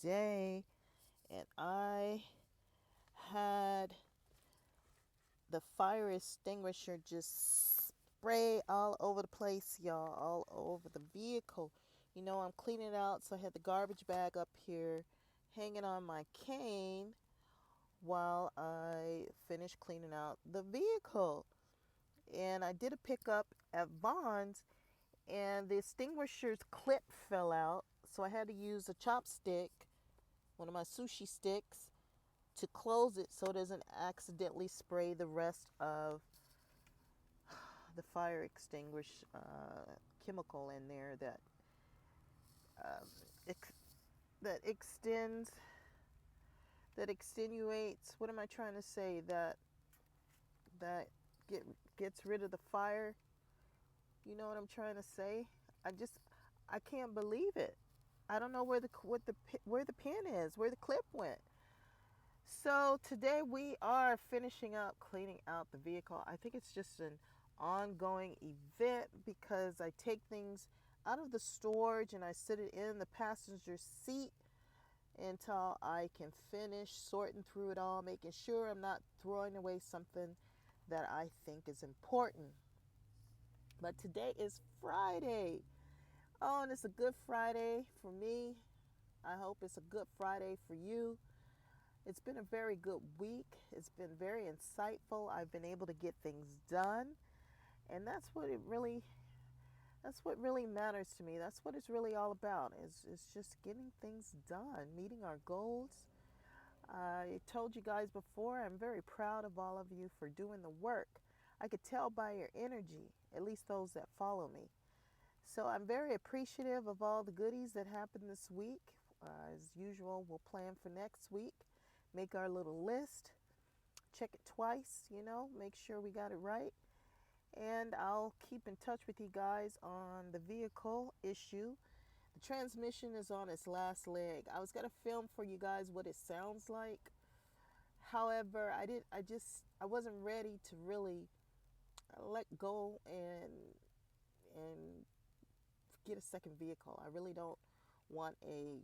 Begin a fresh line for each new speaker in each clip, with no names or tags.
day, and I had the fire extinguisher just spray all over the place, y'all, all over the vehicle. I'm cleaning out, so I had the garbage bag up here hanging on my cane while I finished cleaning out the vehicle. And I did a pickup at Vaughn's, and the extinguisher's clip fell out, so I had to use a chopstick, one of my sushi sticks, to close it so it doesn't accidentally spray the rest of the fire extinguish chemical in there um, ex- that extends that extenuates. What am I trying to say? That get gets rid of the fire. You know what I'm trying to say? I can't believe it. I don't know where the pin is, where the clip went. So today we are finishing up cleaning out the vehicle. I think it's just an ongoing event because I take things out of the storage and I sit it in the passenger seat until I can finish sorting through it all, making sure I'm not throwing away something that I think is important. But today is Friday. Oh, and it's a good Friday for me. I hope it's a good Friday for you. It's been a very good week. It's been very insightful. I've been able to get things done. And that's what really matters to me. That's what it's really all about. Is just getting things done, meeting our goals. I told you guys before, I'm very proud of all of you for doing the work. I could tell by your energy, at least those that follow me. So I'm very appreciative of all the goodies that happened this week. As usual, we'll plan for next week, make our little list, check it twice, make sure we got it right. And I'll keep in touch with you guys on the vehicle issue. The transmission is on its last leg. I was going to film for you guys what it sounds like. However, I wasn't ready to really let go and get a second vehicle. I really don't want a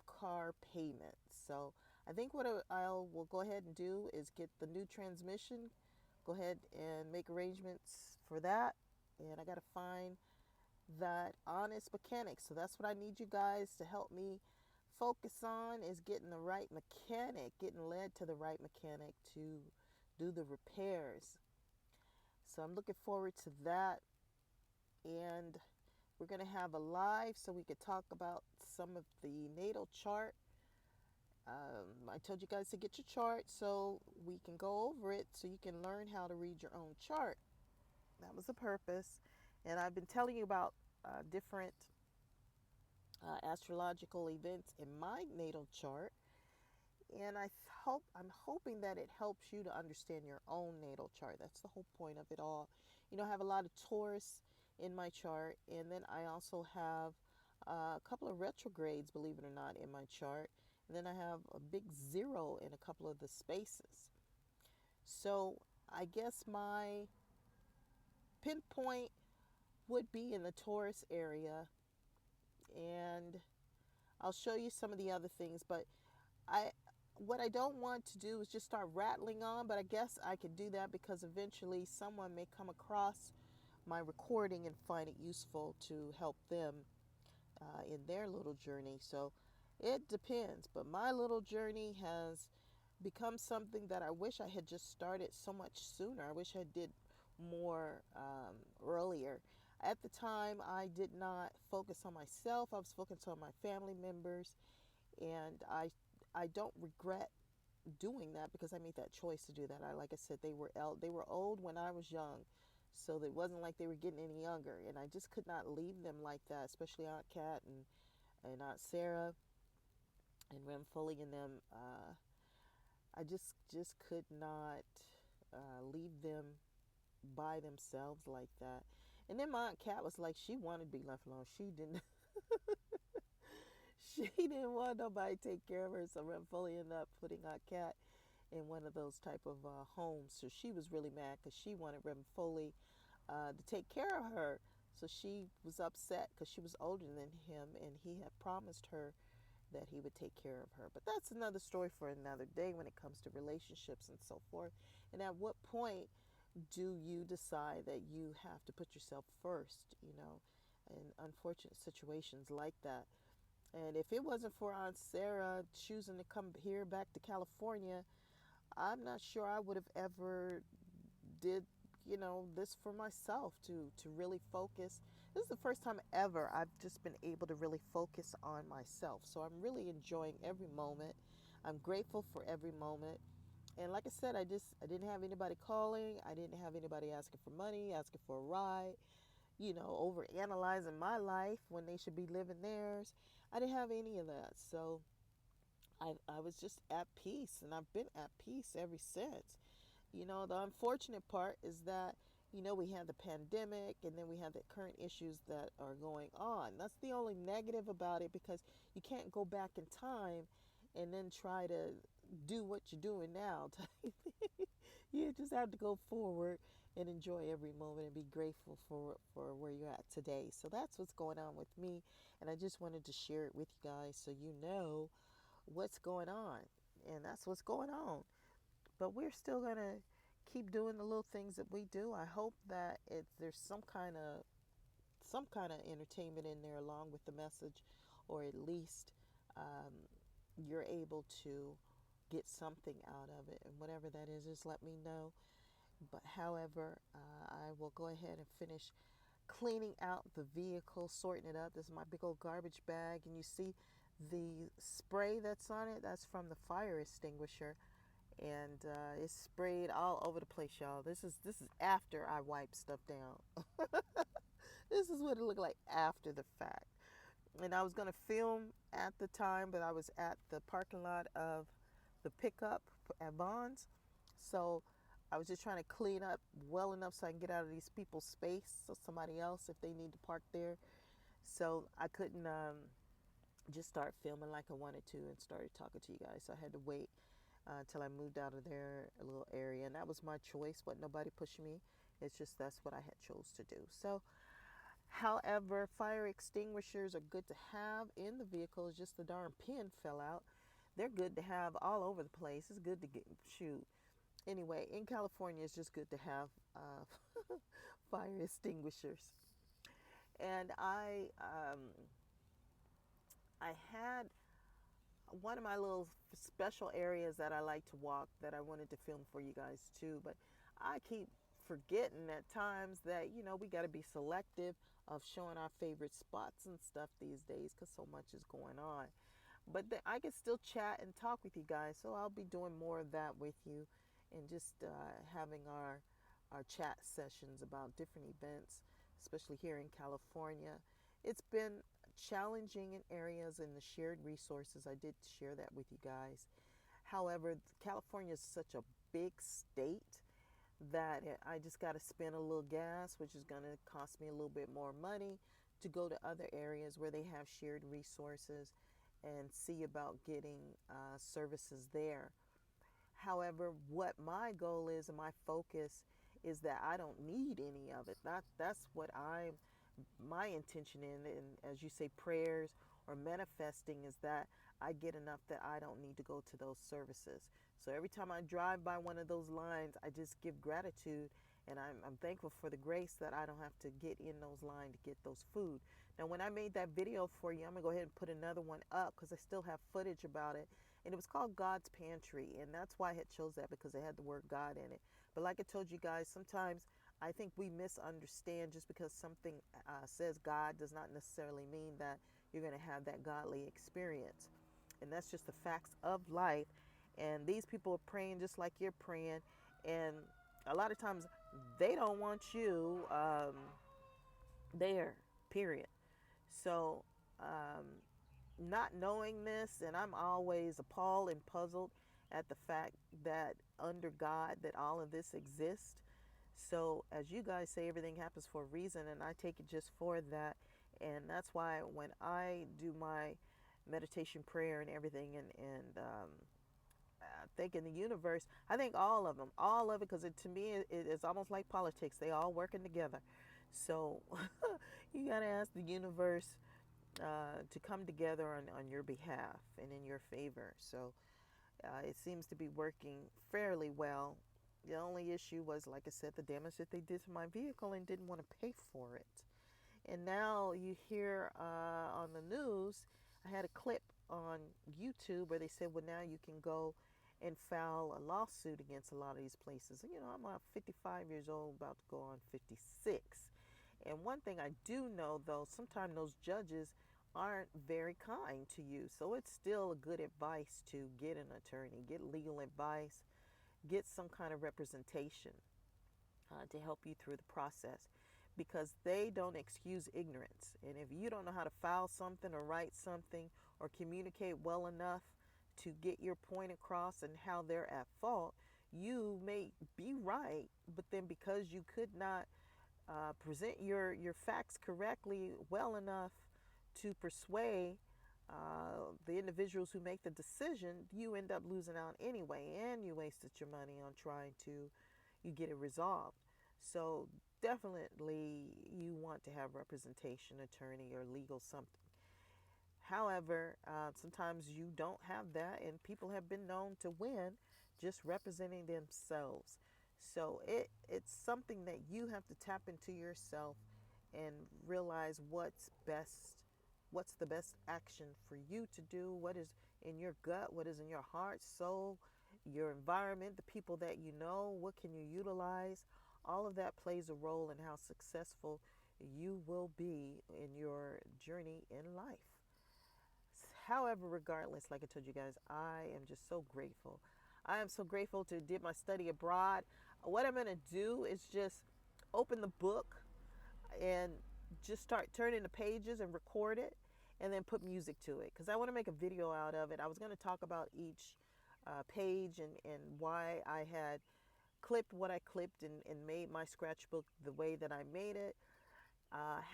car payment. So I think what I will go ahead and do is get the new transmission, go ahead and make arrangements for that. And I got to find that honest mechanic. So that's what I need you guys to help me focus on, is getting the right mechanic, getting led to the right mechanic to do the repairs. So I'm looking forward to that. And we're going to have a live so we could talk about some of the natal chart. I told you guys to get your chart so we can go over it so you can learn how to read your own chart. That was the purpose. And I've been telling you about different astrological events in my natal chart. And I'm hoping that it helps you to understand your own natal chart. That's the whole point of it all. I have a lot of Taurus in my chart, and then I also have a couple of retrogrades, believe it or not, in my chart. And then I have a big 0 in a couple of the spaces. So I guess my pinpoint would be in the Taurus area, and I'll show you some of the other things, but I what I don't want to do is just start rattling on, but I guess I could do that because eventually someone may come across my recording and find it useful to help them in their little journey. So it depends, but my little journey has become something that I wish I had just started so much sooner. I wish I did more earlier. At the time, I did not focus on myself. I was focused on my family members, and I don't regret doing that because I made that choice to do that. Like I said, they were old when I was young, so it wasn't like they were getting any younger, and I just could not leave them like that, especially Aunt Kat and Aunt Sarah and Rem Foley and them. I just could not leave them by themselves like that. And then my Aunt Kat was like, she wanted to be left alone. She didn't. She didn't want nobody to take care of her, so Rem Foley ended up putting Aunt Kat in one of those type of homes. So she was really mad because she wanted Rem Foley to take care of her. So she was upset because she was older than him, and he had promised her that he would take care of her. But that's another story for another day when it comes to relationships and so forth. And at what point do you decide that you have to put yourself first, in unfortunate situations like that? And if it wasn't for Aunt Sarah choosing to come here back to California, I'm not sure I would have ever did this for myself to really focus. This is the first time ever I've just been able to really focus on myself, so I'm really enjoying every moment. I'm grateful for every moment. And like I said, I didn't have anybody calling. I didn't have anybody asking for money, asking for a ride, over analyzing my life when they should be living theirs. I didn't have any of that. So I was just at peace, and I've been at peace ever since. The unfortunate part is that, we had the pandemic, and then we have the current issues that are going on. That's the only negative about it, because you can't go back in time and then try to do what you're doing now. You just have to go forward and enjoy every moment and be grateful for where you're at today. So that's what's going on with me. And I just wanted to share it with you guys so you know what's going on. And that's what's going on. But we're still going to keep doing the little things that we do. I hope that there's some kind of entertainment in there along with the message, or at least um, you're able to get something out of it. And whatever that is, just let me know. But however, I will go ahead and finish cleaning out the vehicle, sorting it up. This is my big old garbage bag, and you see the spray that's on it. That's from the fire extinguisher, and it's sprayed all over the place, y'all. This is after I wipe stuff down. This is what it looked like after the fact. And I was going to film at the time, but I was at the parking lot of the pickup at Vaughn's. So I was just trying to clean up well enough so I can get out of these people's space, so somebody else, if they need to park there. So I couldn't just start filming like I wanted to and started talking to you guys. So I had to wait until I moved out of their little area. And that was my choice, but nobody pushed me. It's just that's what I had chose to do. So however, fire extinguishers are good to have in the vehicle. It's just the darn pin fell out. They're good to have all over the place. It's good to shoot. Anyway, in California, it's just good to have fire extinguishers. And I had one of my little special areas that I like to walk that I wanted to film for you guys too, but I keep forgetting at times that we got to be selective of showing our favorite spots and stuff these days because so much is going on. But I can still chat and talk with you guys, so I'll be doing more of that with you, and just having our chat sessions about different events, especially here in California. It's been challenging in areas in the shared resources. I did share that with you guys. However, California is such a big state that I just got to spend a little gas, which is going to cost me a little bit more money to go to other areas where they have shared resources and see about getting services there. However, what my goal is and my focus is that I don't need any of it. That's what my intention in, and as you say, prayers or manifesting, is that I get enough that I don't need to go to those services. So every time I drive by one of those lines, I just give gratitude, and I'm thankful for the grace that I don't have to get in those lines to get those food. Now, when I made that video for you, I'm gonna go ahead and put another one up because I still have footage about it, and it was called God's Pantry, and that's why I had chose that, because it had the word God in it. But like I told you guys, sometimes I think we misunderstand. Just because something says God does not necessarily mean that you're going to have that godly experience. And that's just the facts of life. And these people are praying just like you're praying. And a lot of times they don't want you there, period. So, not knowing this, and I'm always appalled and puzzled at the fact that under God that all of this exists. So as you guys say, everything happens for a reason, and I take it just for that. And that's why when I do my meditation prayer and everything, and thanking the universe, I think all of them, all of it, because to me it is almost like politics. They all working together. So you got to ask the universe to come together on your behalf and in your favor. So it seems to be working fairly well. The only issue was, like I said, the damage that they did to my vehicle and didn't want to pay for it. And now you hear on the news, I had a clip on YouTube where they said, well, now you can go and file a lawsuit against a lot of these places. And, I'm 55 years old, about to go on 56. And one thing I do know, though, sometimes those judges aren't very kind to you. So it's still a good advice to get an attorney, get legal advice, get some kind of representation to help you through the process, because they don't excuse ignorance. And if you don't know how to file something or write something or communicate well enough to get your point across and how they're at fault, you may be right, but then because you could not present your facts correctly well enough to persuade the individuals who make the decision, you end up losing out anyway, and you wasted your money on trying to you get it resolved. So definitely you want to have representation, attorney, or legal something. However, sometimes you don't have that, and people have been known to win just representing themselves. So it's something that you have to tap into yourself and realize what's the best action for you to do, what is in your gut, what is in your heart, soul, your environment, the people that you know, what can you utilize. All of that plays a role in how successful you will be in your journey in life. However, regardless, like I told you guys, I am just so grateful. I am so grateful to did my study abroad. What I'm going to do is just open the book and just start turning the pages and record it, and then put music to it, because I want to make a video out of it. I was going to talk about each page and why I had clipped what I clipped and made my scratchbook the way that I made it.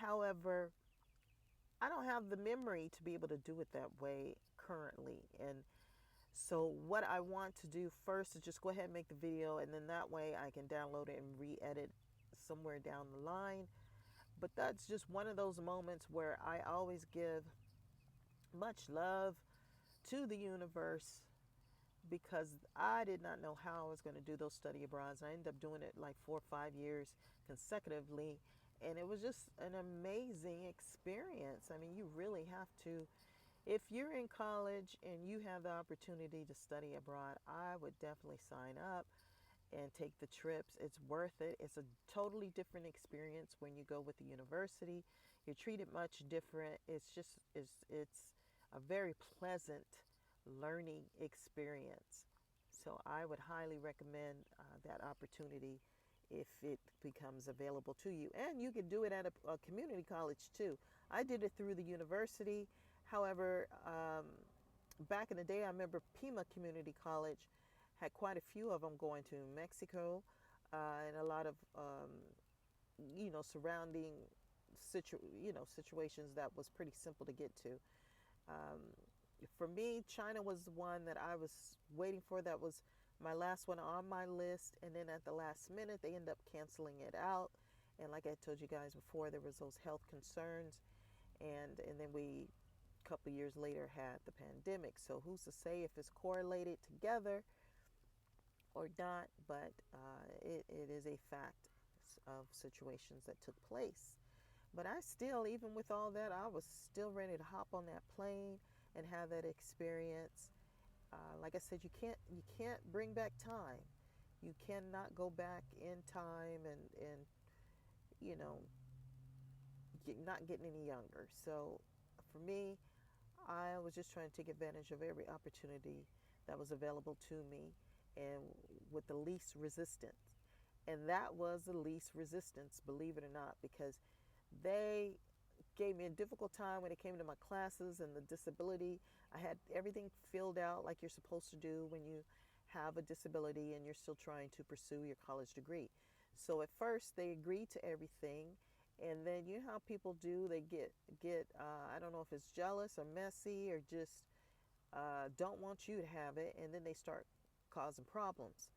However, I don't have the memory to be able to do it that way currently. And so what I want to do first is just go ahead and make the video, and then that way I can download it and re-edit somewhere down the line. But that's just one of those moments where I always give much love to the universe, because I did not know how I was going to do those study abroads. I ended up doing it like 4 or 5 years consecutively, and it was just an amazing experience. I mean, you really have to, if you're in college and you have the opportunity to study abroad, I would definitely sign up and take the trips. It's worth it. It's a totally different experience when you go with the university. You're treated much different. It's a very pleasant learning experience. So I would highly recommend that opportunity if it becomes available to you. And you can do it at a community college too. I did it through the university. However, back in the day, I remember Pima Community College had quite a few of them going to Mexico, and a lot of surrounding situations that was pretty simple to get to. Um, for me, China was the one that I was waiting for. That was my last one on my list, and then at the last minute, they end up canceling it out. And like I told you guys before, there was those health concerns, and then we, a couple of years later, had the pandemic. So who's to say if it's correlated together or not? But it is a fact of situations that took place. But I still, even with all that, I was still ready to hop on that plane and have that experience. Like I said, you can't bring back time. You cannot go back in time and not getting any younger. So for me, I was just trying to take advantage of every opportunity that was available to me, and with the least resistance. And that was the least resistance, believe it or not, because they gave me a difficult time when it came to my classes and the disability. I had everything filled out like you're supposed to do when you have a disability and you're still trying to pursue your college degree. So at first they agreed to everything, and then you know how people do, they get I don't know if it's jealous or messy or just don't want you to have it, and then they start causing problems.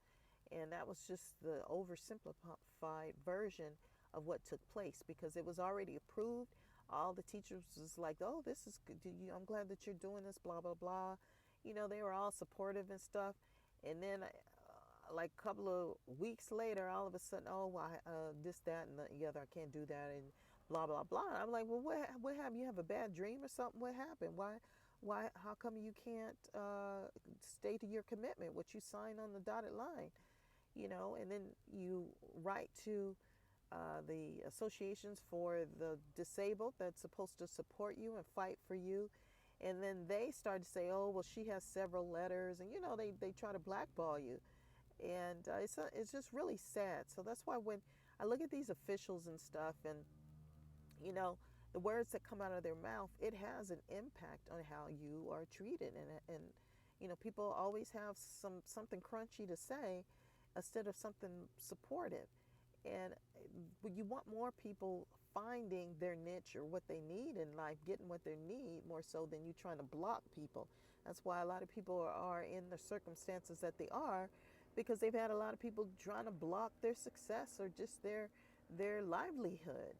And that was just the oversimplified version of what took place, because it was already approved. all the teachers was like, oh, this is good. I'm glad that you're doing this, blah, blah, blah. They were all supportive and stuff. And then, like a couple of weeks later, all of a sudden, oh, why, this, that, and the other, I can't do that, and blah, blah, blah. I'm like, well, what happened? You have a bad dream or something? What happened? How come you can't stay to your commitment, what you signed on the dotted line? And then you write to the associations for the disabled that's supposed to support you and fight for you. And then they start to say, oh, well, she has several letters. And, they try to blackball you. And it's just really sad. So that's why when I look at these officials and stuff and, you know, the words that come out of their mouth, it has an impact on how you are treated. And people always have something crunchy to say instead of something supportive. And you want more people finding their niche or what they need in life, getting what they need more so than you trying to block people. That's why a lot of people are in the circumstances that they are, because they've had a lot of people trying to block their success or just their livelihood.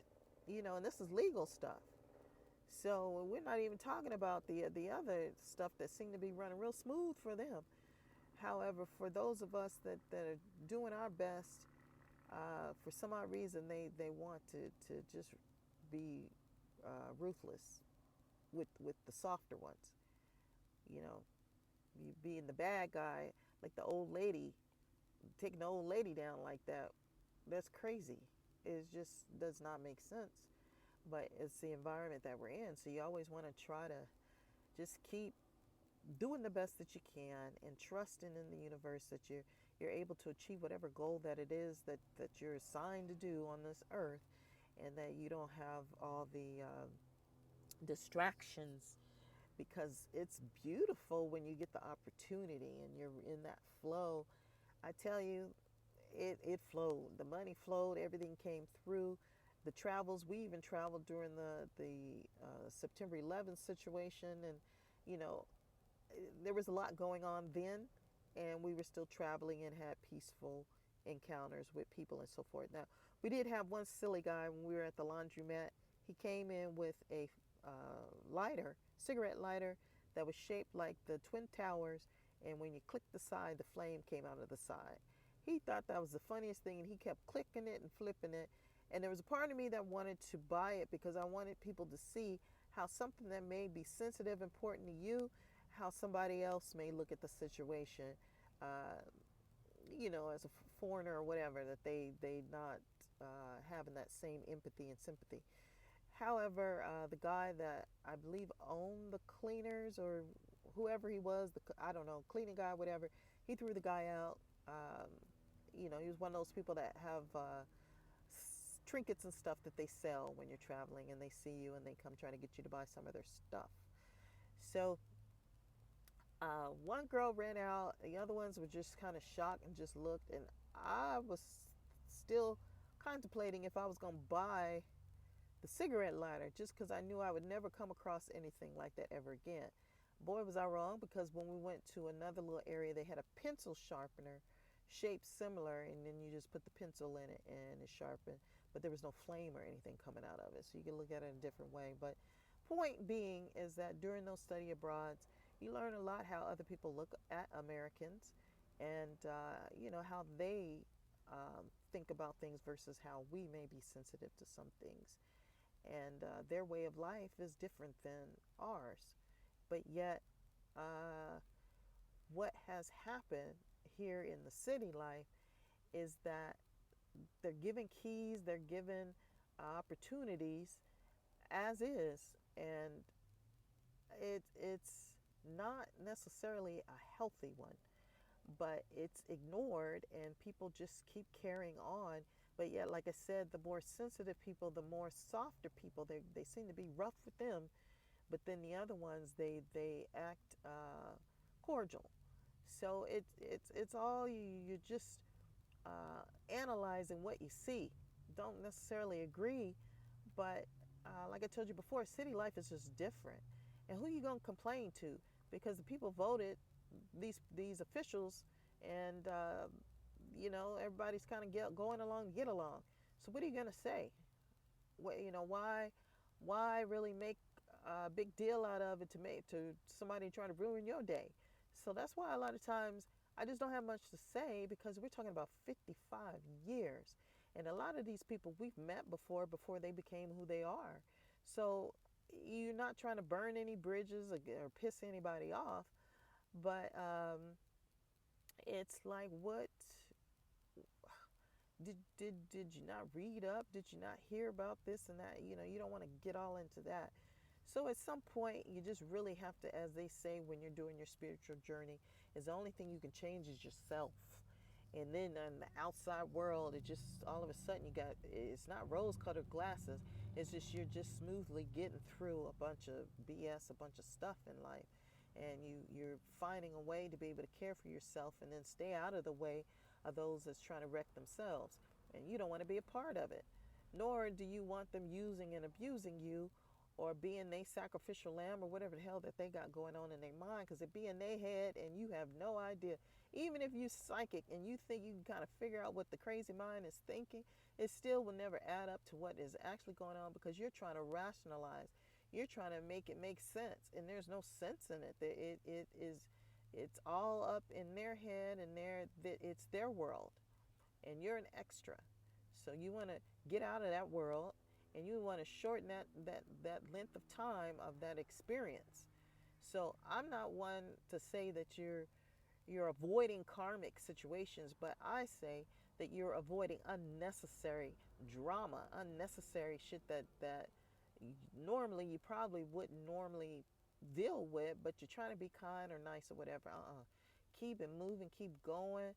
And this is legal stuff. So we're not even talking about the other stuff that seem to be running real smooth for them. However, for those of us that are doing our best, for some odd reason, they want to just be ruthless with the softer ones. You being the bad guy, like the old lady, taking the old lady down like that, that's crazy. It just does not make sense. But it's the environment that we're in. So you always want to try to just keep doing the best that you can and trusting in the universe that you're able to achieve whatever goal that it is that you're assigned to do on this earth, and that you don't have all the distractions, because it's beautiful when you get the opportunity and you're in that flow. I tell you, it flowed. The money flowed. Everything came through. The travels, we even traveled during the September 11th situation, and you know there was a lot going on then, and we were still traveling and had peaceful encounters with people and so forth. Now, we did have one silly guy when we were at the laundromat. He came in with a cigarette lighter that was shaped like the Twin Towers, and when you clicked the side, the flame came out of the side. He thought that was the funniest thing, and he kept clicking it and flipping it. And there was a part of me that wanted to buy it because I wanted people to see how something that may be sensitive, important to you, how somebody else may look at the situation, uh, as a foreigner or whatever, that they not having that same empathy and sympathy. However, the guy that I believe owned the cleaners, or whoever he was, I don't know, cleaning guy, whatever, he threw the guy out. Um, he was one of those people that have trinkets and stuff that they sell when you're traveling, and they see you and they come trying to get you to buy some of their stuff. So one girl ran out, the other ones were just kind of shocked and just looked, and I was still contemplating if I was going to buy the cigarette lighter, just because I knew I would never come across anything like that ever again. Boy, was I wrong, because when we went to another little area, they had a pencil sharpener shaped similar, and then you just put the pencil in it and it sharpened, but there was no flame or anything coming out of it, so you can look at it in a different way. But point being is that during those study abroads, you learn a lot how other people look at Americans, and how they think about things versus how we may be sensitive to some things, and their way of life is different than ours. But yet, what has happened here in the city life is that they're given keys, they're given opportunities as is, and it's not necessarily a healthy one, but it's ignored, and people just keep carrying on. But yet, like I said, the more sensitive people, the more softer people, they seem to be rough with them, but then the other ones, they act cordial. So it's all you're just analyzing what you see. Don't necessarily agree, but like I told you before, city life is just different. And who you gonna complain to? Because the people voted these officials, and everybody's kind of going along to get along. So what are you gonna say? Why Why really make a big deal out of it to make to somebody trying to ruin your day? So that's why a lot of times I just don't have much to say, because we're talking about 55 years. And a lot of these people we've met before they became who they are. So you're not trying to burn any bridges or piss anybody off, but it's like, what did you not read up? Did you not hear about this and that? You don't want to get all into that. So at some point, you just really have to, as they say, when you're doing your spiritual journey, is the only thing you can change is yourself. And then in the outside world, it just all of a sudden it's not rose-colored glasses. It's just you're just smoothly getting through a bunch of BS, a bunch of stuff in life, and you're finding a way to be able to care for yourself and then stay out of the way of those that's trying to wreck themselves. And you don't want to be a part of it, nor do you want them using and abusing you, or being a sacrificial lamb, or whatever the hell that they got going on in their mind, because it be in their head and you have no idea. Even if you psychic and you think you can kind of figure out what the crazy mind is thinking, it still will never add up to what is actually going on, because you're trying to rationalize. You're trying to make it make sense, and there's no sense in it. It's all up in their head, and it's their world, and you're an extra. So you want to get out of that world, and you want to shorten that length of time of that experience. So I'm not one to say that you're avoiding karmic situations, but I say that you're avoiding unnecessary drama, unnecessary shit that normally you probably wouldn't normally deal with, but you're trying to be kind or nice or whatever. Keep it moving, keep going.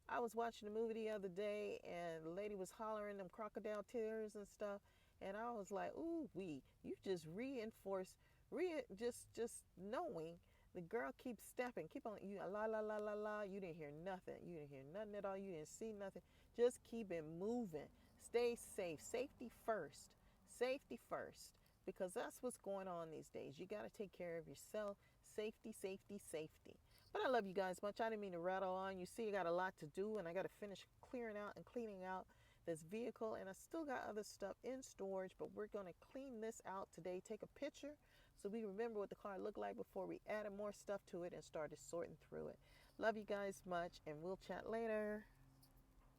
I was watching a movie the other day, and the lady was hollering them crocodile tears and stuff, and I was like, "Ooh, you just reinforce, just knowing." The girl keeps stepping, keep on, you la la la la la. You didn't hear nothing. You didn't hear nothing at all. You didn't see nothing. Just keep it moving. Stay safe. Safety first. Safety first. Because that's what's going on these days. You got to take care of yourself. Safety, safety, safety. But I love you guys much. I didn't mean to rattle on. You see, I got a lot to do, and I got to finish clearing out and cleaning out this vehicle, and I still got other stuff in storage, but we're going to clean this out today. Take a picture so we remember what the car looked like before we added more stuff to it and started sorting through it. Love you guys much, and we'll chat later.